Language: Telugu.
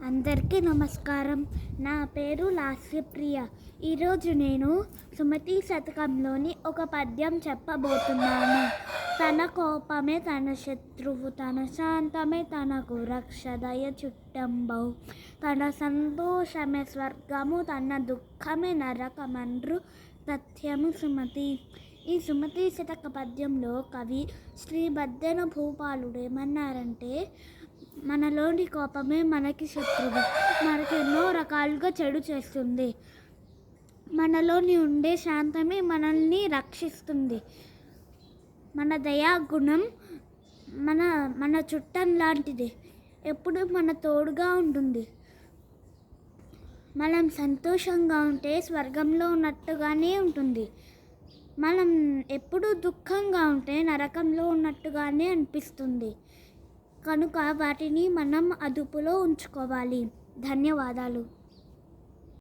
అందరికీ నమస్కారం. నా పేరు లాస్యప్రియ. ఈరోజు నేను సుమతి శతకంలోని ఒక పద్యం చెప్పబోతున్నాను. తన కోపమే తన శత్రువు, తన శాంతమే తనకు రక్ష, దయ చుట్టంబౌ, తన సంతోషమే స్వర్గము, తన దుఃఖమే నరకమండ్రు సత్యము సుమతి. ఈ సుమతి శతక పద్యంలో కవి శ్రీ బద్దెన భూపాలుడు ఏమన్నారంటే, మనలోని కోపమే మనకి శత్రువు, మనకి ఎన్నో రకాలుగా చెడు చేస్తుంది. మనలోని ఉండే శాంతమే మనల్ని రక్షిస్తుంది. మన దయాగుణం మన చుట్టం లాంటిది, ఎప్పుడు మన తోడుగా ఉంటుంది. మనం సంతోషంగా ఉంటే స్వర్గంలో ఉన్నట్టుగానే ఉంటుంది. మనం ఎప్పుడు దుఃఖంగా ఉంటే నరకంలో ఉన్నట్టుగానే అనిపిస్తుంది. కనుక వాటిని మనం అదుపులో ఉంచుకోవాలి. ధన్యవాదాలు.